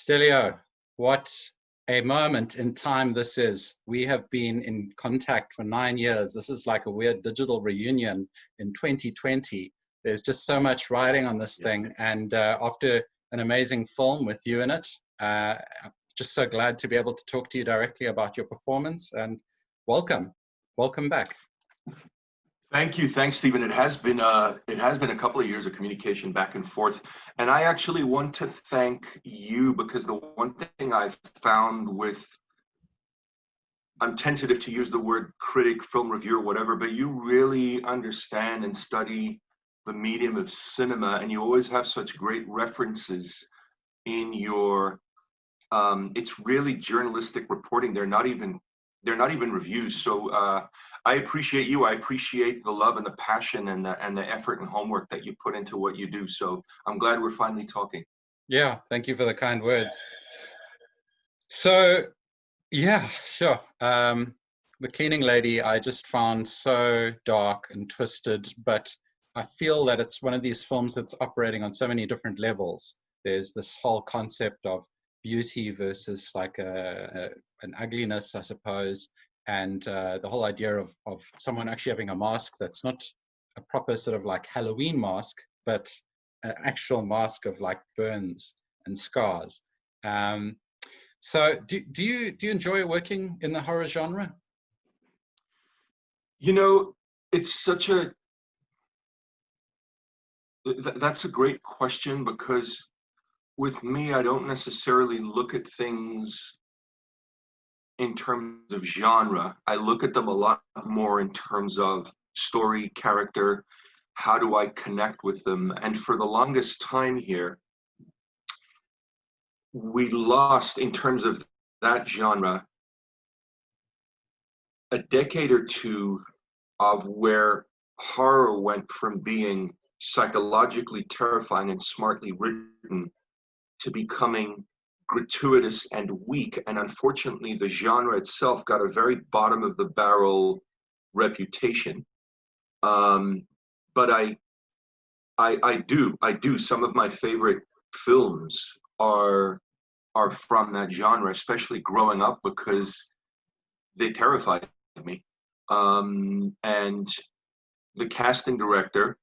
Stelio, what a moment in time this is. We have been in contact for 9 years. This is like a weird digital reunion in 2020. There's just so much riding on this thing. And after an amazing film with you in it, I'm just so glad to be able to talk to you directly about your performance. And welcome. Welcome back. Thank you. Thanks, Stephen. It has been a couple of years of communication back and forth. And I actually want to thank you because the one thing I've found with, I'm tentative to use the word critic, film reviewer, whatever, but you really understand and study the medium of cinema, and you always have such great references in your, it's really journalistic reporting. They're not even reviews. So I appreciate you. I appreciate the love and the passion and the effort and homework that you put into what you do. So I'm glad we're finally talking. Yeah, thank you for the kind words. So yeah, sure. The Cleaning Lady I just found so dark and twisted, but I feel that it's one of these films that's operating on so many different levels. There's this whole concept of beauty versus like an ugliness, I suppose, and the whole idea of someone actually having a mask that's not a proper sort of like Halloween mask, but an actual mask of like burns and scars. So do you enjoy working in the horror genre? You know, it's such a, that's a great question, because with me, I don't necessarily look at things in terms of genre. I look at them a lot more in terms of story, character, how do I connect with them? And for the longest time here, we lost, in terms of that genre, a decade or two of where horror went from being psychologically terrifying and smartly written to becoming gratuitous and weak. And unfortunately, the genre itself got a very bottom of the barrel reputation. But I do. Some of my favorite films are from that genre, especially growing up, because they terrified me. And the casting director,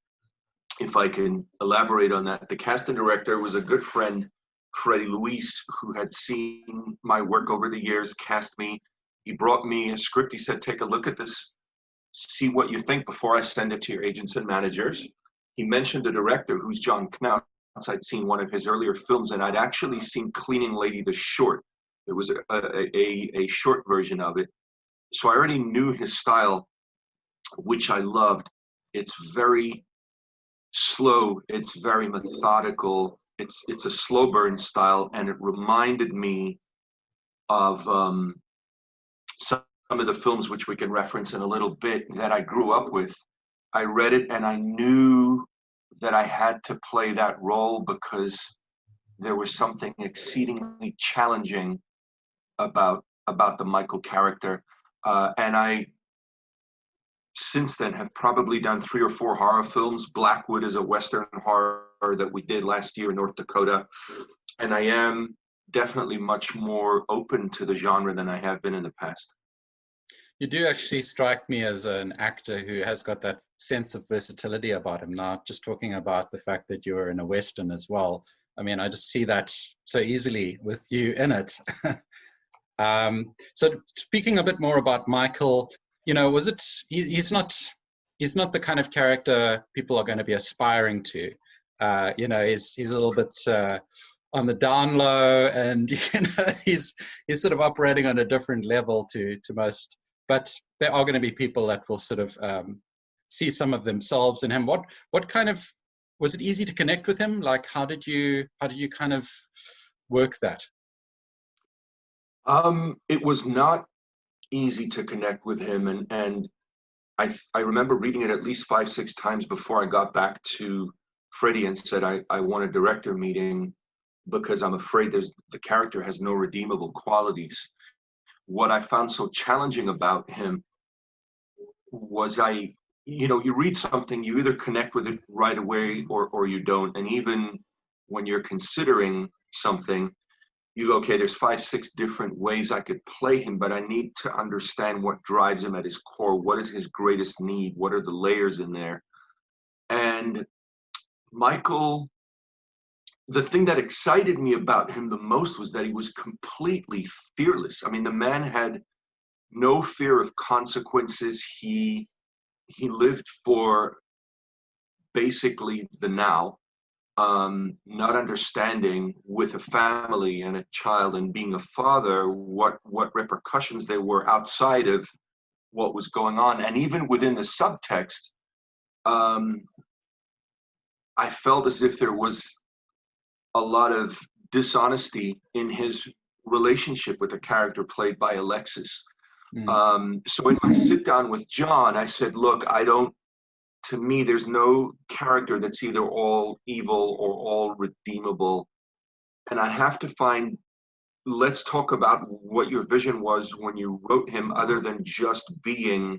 if I can elaborate on that, the casting director was a good friend, Freddie Luis, who had seen my work over the years, cast me. He brought me a script. He said, take a look at this, see what you think before I send it to your agents and managers. He mentioned the director, who's John Knaus. I'd seen one of his earlier films, and I'd actually seen Cleaning Lady, the short. There was a short version of it. So I already knew his style, which I loved. It's very slow, it's very methodical, it's a slow burn style, and it reminded me of some of the films which we can reference in a little bit that I grew up with. I read it and I knew that I had to play that role because there was something exceedingly challenging about the Michael character. And I, since then, have probably done 3 or 4 horror films. Blackwood is a Western horror that we did last year in North Dakota. And I am definitely much more open to the genre than I have been in the past. You do actually strike me as an actor who has got that sense of versatility about him. Now, just talking about the fact that you were in a Western as well. I mean, I just see that so easily with you in it. So speaking a bit more about Michael, you know, was it, he's not the kind of character people are going to be aspiring to. You know, he's a little bit on the down low, and you know, he's sort of operating on a different level to most. But there are going to be people that will sort of see some of themselves in him. What kind of, was it easy to connect with him? Like, how did you kind of work that? It was not easy to connect with him, and I remember reading it at least 5, 6 times before I got back to Freddie and said I want a director meeting because I'm afraid the character has no redeemable qualities. What I found so challenging about him was you know, you read something, you either connect with it right away or you don't. And even when you're considering something, you go, okay, there's 5, 6 different ways I could play him, but I need to understand what drives him at his core. What is his greatest need? What are the layers in there? And Michael, the thing that excited me about him the most was that he was completely fearless. I mean, the man had no fear of consequences. He lived for basically the now, not understanding with a family and a child and being a father what repercussions there were outside of what was going on. And even within the subtext, I felt as if there was a lot of dishonesty in his relationship with the character played by Alexis. So in my sit down with John, I said, look, to me, there's no character that's either all evil or all redeemable. And I have to find, let's talk about what your vision was when you wrote him, other than just being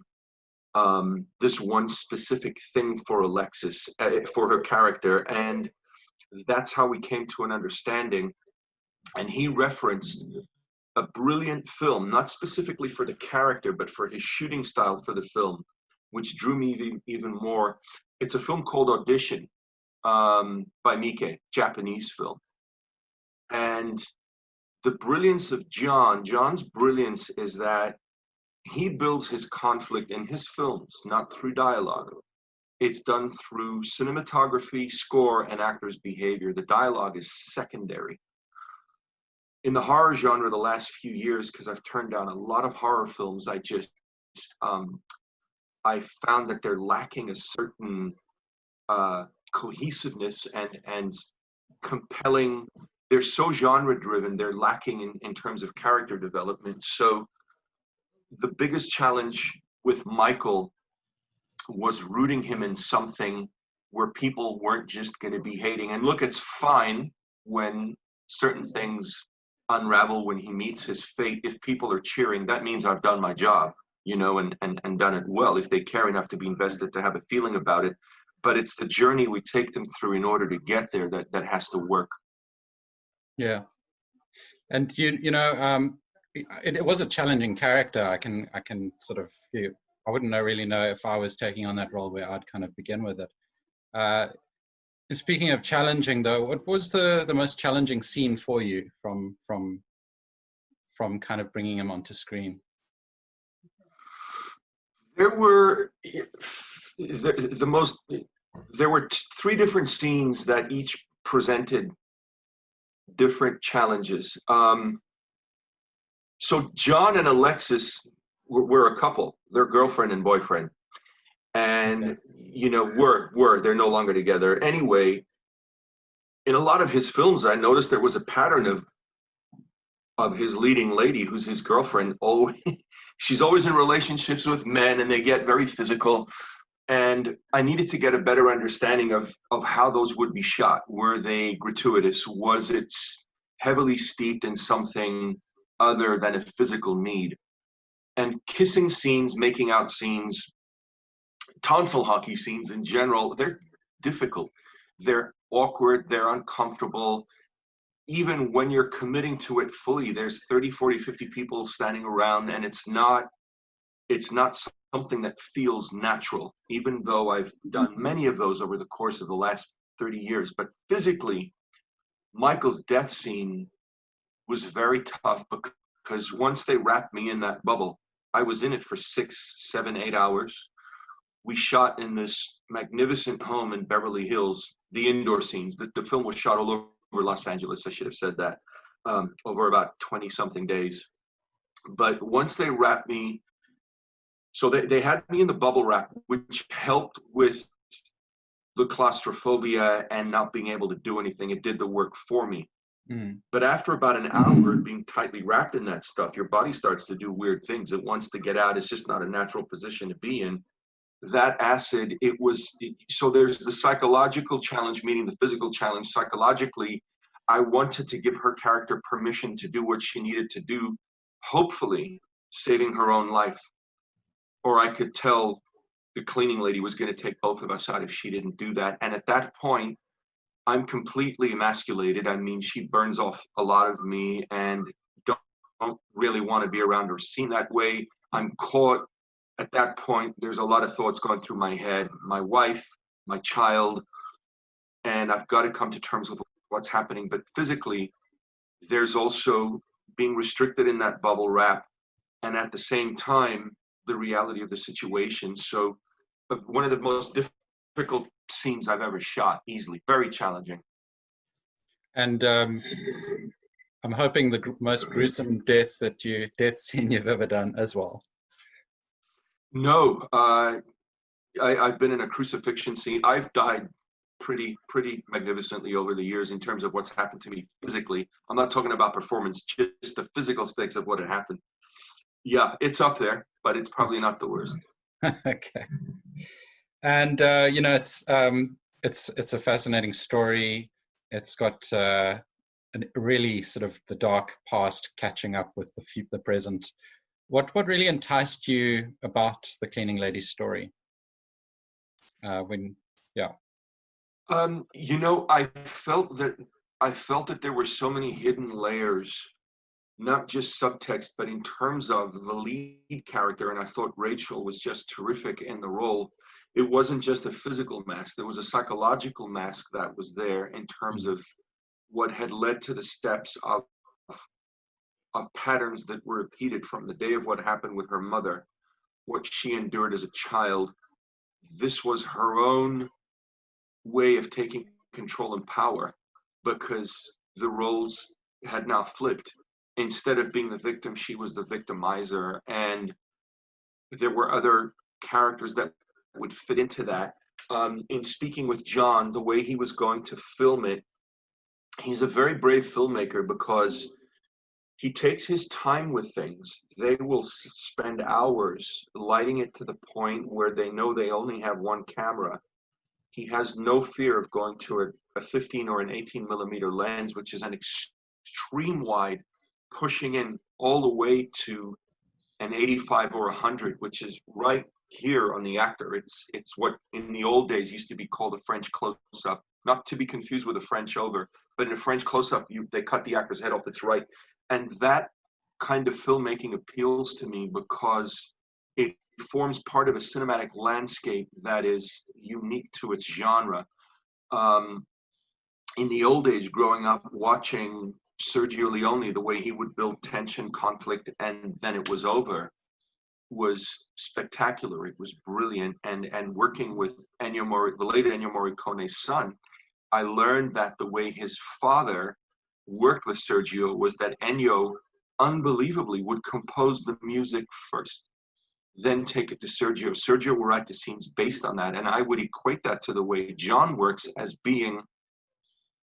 this one specific thing for Alexis, for her character. And that's how we came to an understanding. And he referenced a brilliant film, not specifically for the character, but for his shooting style for the film, which drew me even more. It's a film called Audition, by Miike, Japanese film. And the brilliance of John's brilliance is that he builds his conflict in his films, not through dialogue. It's done through cinematography, score, and actors' behavior. The dialogue is secondary. In the horror genre the last few years, because I've turned down a lot of horror films, I found that they're lacking a certain cohesiveness and compelling. They're so genre driven, they're lacking in terms of character development. So the biggest challenge with Michael was rooting him in something where people weren't just going to be hating. And look, it's fine when certain things unravel, when he meets his fate. If people are cheering, that means I've done my job, and done it well, if they care enough to be invested, to have a feeling about it. But it's the journey we take them through in order to get there that has to work. Yeah. And it was a challenging character. I can sort of feel, I wouldn't really know if I was taking on that role where I'd kind of begin with it. Speaking of challenging, though, what was the most challenging scene for you from kind of bringing him onto screen? There were 3 different scenes that each presented different challenges. So John and Alexis were a couple. They're girlfriend and boyfriend, and okay. They're no longer together. Anyway, in a lot of his films, I noticed there was a pattern of his leading lady, who's his girlfriend. She's always in relationships with men, and they get very physical. And I needed to get a better understanding of how those would be shot. Were they gratuitous? Was it heavily steeped in something other than a physical need? And kissing scenes, making out scenes, tonsil hockey scenes in general, they're difficult. They're awkward, they're uncomfortable. Even when you're committing to it fully, there's 30, 40, 50 people standing around, and it's not something that feels natural, even though I've done many of those over the course of the last 30 years. But physically, Michael's death scene was very tough, because once they wrapped me in that bubble, I was in it for 6, 7, 8 hours. We shot in this magnificent home in Beverly Hills, the indoor scenes. The film was shot all over Los Angeles, I should have said that, over about 20-something days. But once they wrapped me, so they had me in the bubble wrap, which helped with the claustrophobia and not being able to do anything. It did the work for me. But after about an hour being tightly wrapped in that stuff, your body starts to do weird things. It wants to get out. It's just not a natural position to be in. That acid, so there's the psychological challenge meeting the physical challenge. Psychologically, I wanted to give her character permission to do what she needed to do, hopefully saving her own life. Or I could tell the cleaning lady was going to take both of us out if she didn't do that. And at that point, I'm completely emasculated. I mean, she burns off a lot of me and don't really want to be around or seen that way. I'm caught at that point. There's a lot of thoughts going through my head, my wife, my child, and I've got to come to terms with what's happening. But physically, there's also being restricted in that bubble wrap, and at the same time, the reality of the situation. So, one of the most difficult scenes I've ever shot, easily, very challenging. And I'm hoping the most gruesome death scene you've ever done as well. No, I've been in a crucifixion scene. I've died pretty magnificently over the years in terms of what's happened to me physically. I'm not talking about performance, just the physical stakes of what had happened. Yeah, it's up there, but it's probably not the worst. Okay. And you know, it's a fascinating story. It's got really sort of the dark past catching up with the present. What really enticed you about the cleaning lady story? You know, I felt that there were so many hidden layers, not just subtext, but in terms of the lead character. And I thought Rachel was just terrific in the role. It wasn't just a physical mask. There was a psychological mask that was there in terms of what had led to the steps of patterns that were repeated from the day of what happened with her mother, what she endured as a child. This was her own way of taking control and power, because the roles had now flipped. Instead of being the victim, she was the victimizer, and there were other characters that would fit into that. In speaking with John, the way he was going to film it, he's a very brave filmmaker because he takes his time with things. They will spend hours lighting it to the point where they know they only have one camera. He has no fear of going to a 15 or an 18 millimeter lens, which is an extreme wide, pushing in all the way to an 85 or 100, which is right here on the actor. It's what in the old days used to be called a French close-up, not to be confused with a French over, but in a French close-up, they cut the actor's head off. It's right. And that kind of filmmaking appeals to me because it forms part of a cinematic landscape that is unique to its genre. In the old days, growing up, watching Sergio Leone, the way he would build tension, conflict, and then it was over, was spectacular. It was brilliant. And working with the late Ennio Morricone's son, I learned that the way his father worked with Sergio was that Ennio unbelievably would compose the music first, then take it to Sergio. Sergio will write the scenes based on that. And I would equate that to the way John works as being,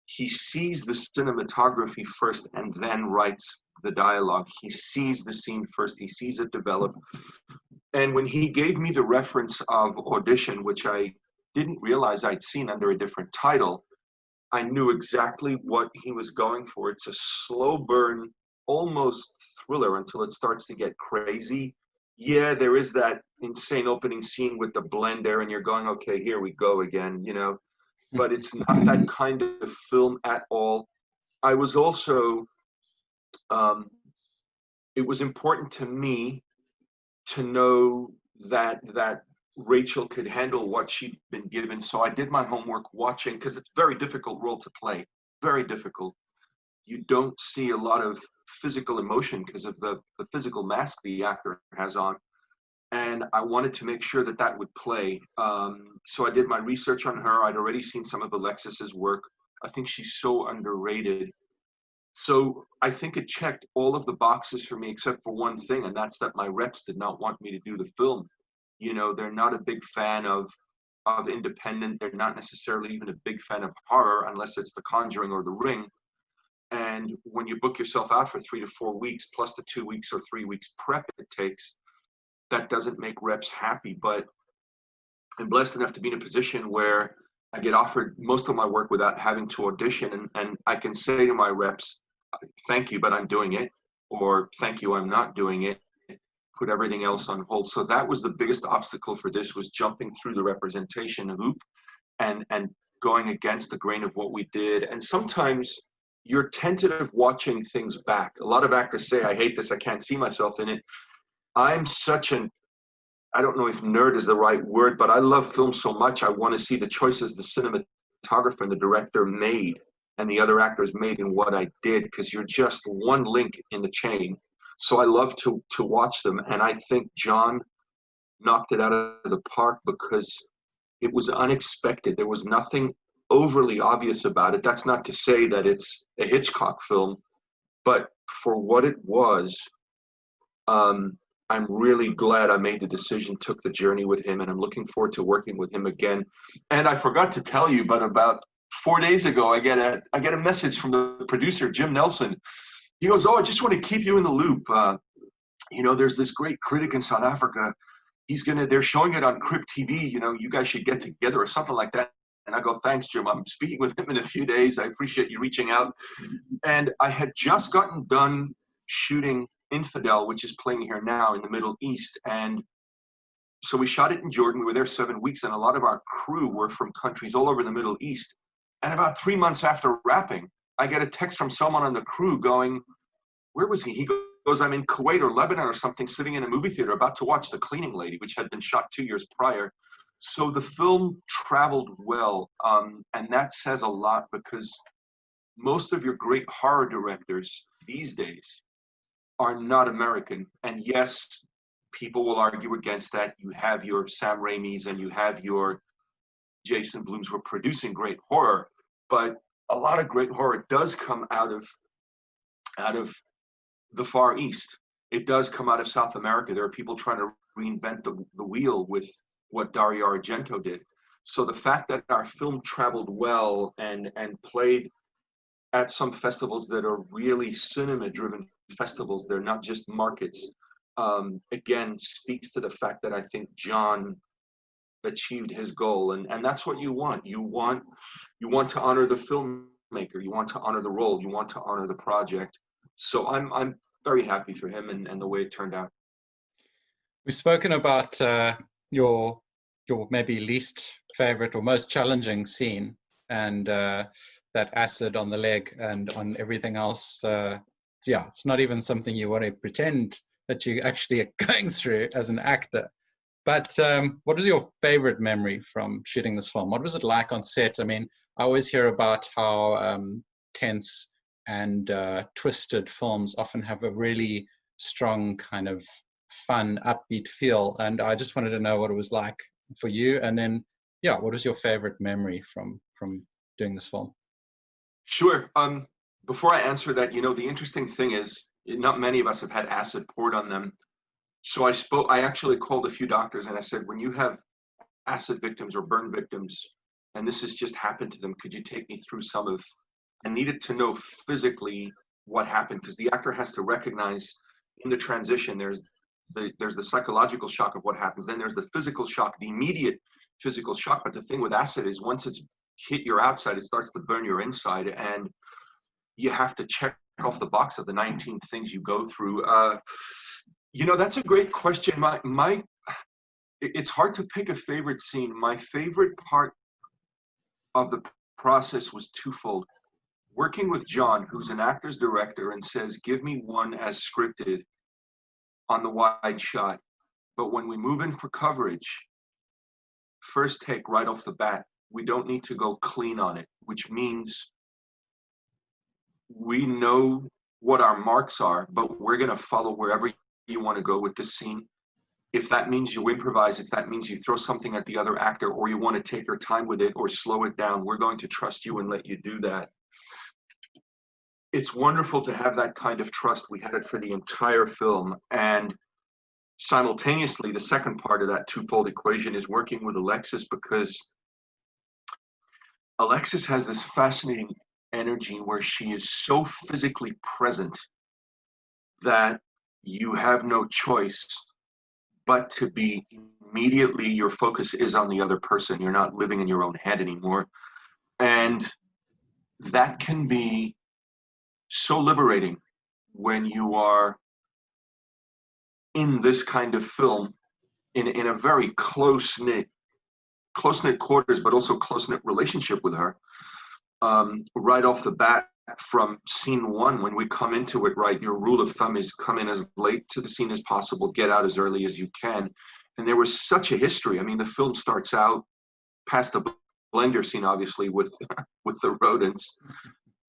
he sees the cinematography first and then writes the dialogue. He sees the scene first, he sees it develop. And when he gave me the reference of Audition, which I didn't realize I'd seen under a different title, I knew exactly what he was going for. It's a slow burn, almost thriller until it starts to get crazy. Yeah, there is that insane opening scene with the blender and you're going, okay, here we go again, you know, but it's not that kind of film at all. I was also, it was important to me to know that Rachel could handle what she'd been given. So I did my homework watching, because it's a very difficult role to play, very difficult. You don't see a lot of physical emotion because of the physical mask the actor has on. And I wanted to make sure that that would play. So I did my research on her. I'd already seen some of Alexis's work. I think she's so underrated. So I think it checked all of the boxes for me, except for one thing, and that's that my reps did not want me to do the film. You know, they're not a big fan of independent. They're not necessarily even a big fan of horror unless it's The Conjuring or The Ring. And when you book yourself out for 3 to 4 weeks, plus the 2 weeks or 3 weeks prep it takes, that doesn't make reps happy. But I'm blessed enough to be in a position where I get offered most of my work without having to audition. And I can say to my reps, thank you, but I'm doing it. Or thank you, I'm not doing it. Put everything else on hold. So that was the biggest obstacle for this, was jumping through the representation hoop and going against the grain of what we did. And sometimes you're tentative watching things back. A lot of actors say, I hate this, I can't see myself in it. I'm such an, I don't know if nerd is the right word, but I love film so much. I want to see the choices the cinematographer and the director made and the other actors made in what I did, because you're just one link in the chain. So I love to watch them. And I think John knocked it out of the park because it was unexpected. There was nothing overly obvious about it. That's not to say that it's a Hitchcock film, but for what it was, I'm really glad I made the decision, took the journey with him, and I'm looking forward to working with him again. And I forgot to tell you, but about 4 days ago, I get a message from the producer, Jim Nelson. He goes, "Oh, I just want to keep you in the loop. There's this great critic in South Africa. They're showing it on Crip TV. You guys should get together," or something like that. And I go, "Thanks, Jim. I'm speaking with him in a few days. I appreciate you reaching out." And I had just gotten done shooting Infidel, which is playing here now in the Middle East. And so we shot it in Jordan. We were there 7 weeks, and a lot of our crew were from countries all over the Middle East. And about 3 months after wrapping, I get a text from someone on the crew going, "Where was he?" He goes, "I'm in Kuwait or Lebanon or something, sitting in a movie theater about to watch The Cleaning Lady," which had been shot 2 years prior. So the film traveled well. And that says a lot, because most of your great horror directors these days are not American. And yes, people will argue against that. You have your Sam Raimis and you have your Jason Blooms who are producing great horror, but a lot of great horror does come out of the Far East. It does come out of South America. There are people trying to reinvent the wheel with what Dario Argento did. So the fact that our film traveled well and played at some festivals that are really cinema-driven festivals, they're not just markets, again, speaks to the fact that I think John achieved his goal. And that's what you want. You want to honor the filmmaker. You want to honor the role. You want to honor the project. So I'm very happy for him and the way it turned out. We've spoken about your maybe least favorite or most challenging scene, and that acid on the leg and on everything else. Yeah, it's not even something you want to pretend that you actually are going through as an actor. But what was your favorite memory from shooting this film? What was it like on set? I mean, I always hear about how tense and twisted films often have a really strong kind of fun, upbeat feel. And I just wanted to know what it was like for you. And then, yeah, what was your favorite memory from doing this film? Sure. Before I answer that, the interesting thing is not many of us have had acid poured on them. So I actually called a few doctors and I said, when you have acid victims or burn victims, and this has just happened to them, could you take me through I needed to know physically what happened, because the actor has to recognize in the transition, there's the psychological shock of what happens. Then there's the physical shock, the immediate physical shock. But the thing with acid is once it's hit your outside, it starts to burn your inside. And you have to check off the box of the 19 things you go through. That's a great question. It's hard to pick a favorite scene. My favorite part of the process was twofold. Working with John, who's an actor's director, and says, give me one as scripted on the wide shot. But when we move in for coverage, first take right off the bat, we don't need to go clean on it, which means we know what our marks are, but we're going to follow wherever you want to go with this scene. If that means you improvise, if that means you throw something at the other actor, or you want to take your time with it or slow it down, we're going to trust you and let you do that. It's wonderful to have that kind of trust. We had it for the entire film. And simultaneously, the second part of that twofold equation is working with Alexis, because Alexis has this fascinating energy where she is so physically present that you have no choice but to be immediately, your focus is on the other person. You're not living in your own head anymore. And that can be so liberating when you are in this kind of film in a very close-knit close-knit quarters, but also close-knit relationship with her. Right off the bat, from scene one, when we come into it, right, your rule of thumb is come in as late to the scene as possible, get out as early as you can. And there was such a history. I mean, the film starts out past the blender scene, obviously, with with the rodents.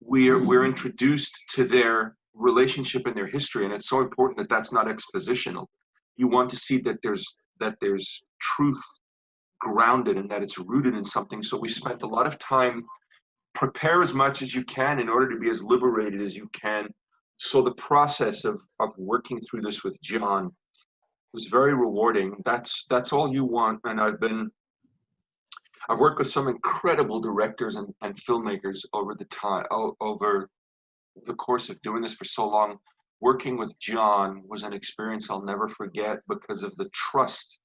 We're introduced to their relationship and their history, and it's so important that that's not expositional. You want to see that there's truth grounded and that it's rooted in something. So we spent a lot of time, prepare as much as you can in order to be as liberated as you can. So the process of working through this with John was very rewarding. That's all you want. And I've worked with some incredible directors and filmmakers over the course of doing this for so long. Working with John was an experience I'll never forget because of the trust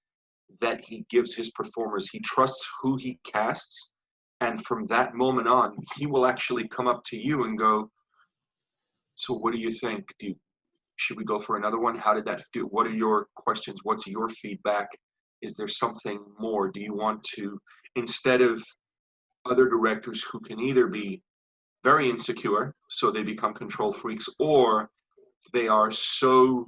that he gives his performers. He trusts who he casts, and from that moment on, he will actually come up to you and go, so what do you think? Should we go for another one? How did that do? What are your questions? What's your feedback? Is there something more? Do you want to, instead of other directors who can either be very insecure, so they become control freaks, or they are so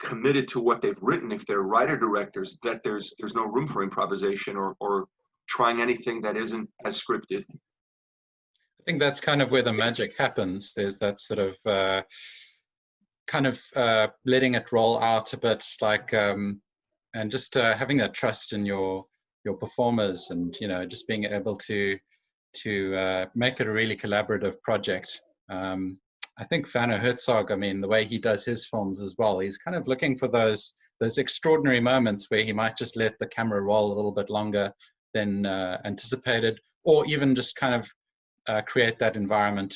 committed to what they've written, if they're writer directors, that there's no room for improvisation or trying anything that isn't as scripted. I think that's kind of where the magic happens. There's that sort of letting it roll out a bit, like and just having that trust in your performers, and just being able to make it a really collaborative project. I think Werner Herzog, I mean, the way he does his films as well, he's kind of looking for those extraordinary moments where he might just let the camera roll a little bit longer than anticipated, or even just kind of create that environment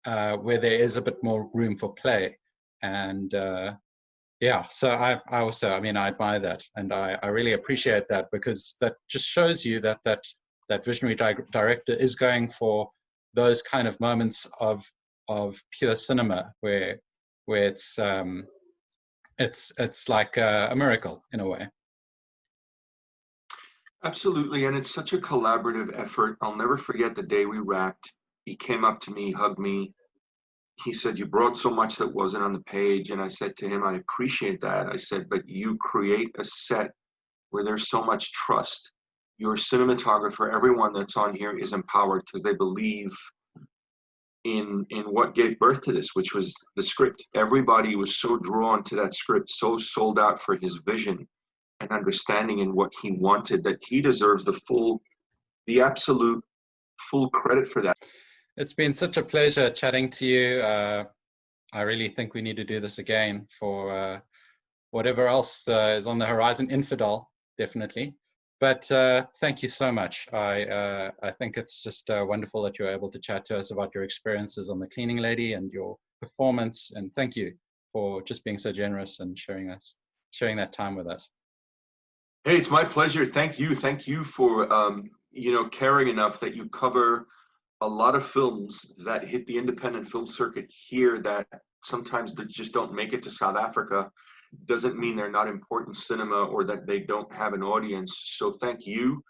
where there is a bit more room for play. And so I also, I mean, I admire that, and I really appreciate that, because that just shows you that visionary director is going for those kind of moments of pure cinema where it's like a miracle in a way. Absolutely, and it's such a collaborative effort. I'll never forget the day we wrapped. He came up to me, hugged me. He said, "You brought so much that wasn't on the page." And I said to him, "I appreciate that." I said, "But you create a set where there's so much trust. Your cinematographer, everyone that's on here is empowered because they believe in what gave birth to this, which was the script. Everybody was so drawn to that script, so sold out for his vision and understanding in what he wanted, that he deserves the absolute full credit for that." It's been such a pleasure chatting to you. I really think we need to do this again for whatever else is on the horizon. Infidel, definitely. But thank you so much. I think it's just wonderful that you're able to chat to us about your experiences on The Cleaning Lady and your performance. And thank you for just being so generous and sharing that time with us. Hey, it's my pleasure. Thank you. Thank you for caring enough that you cover a lot of films that hit the independent film circuit here that sometimes they just don't make it to South Africa. Doesn't mean they're not important cinema or that they don't have an audience. So thank you.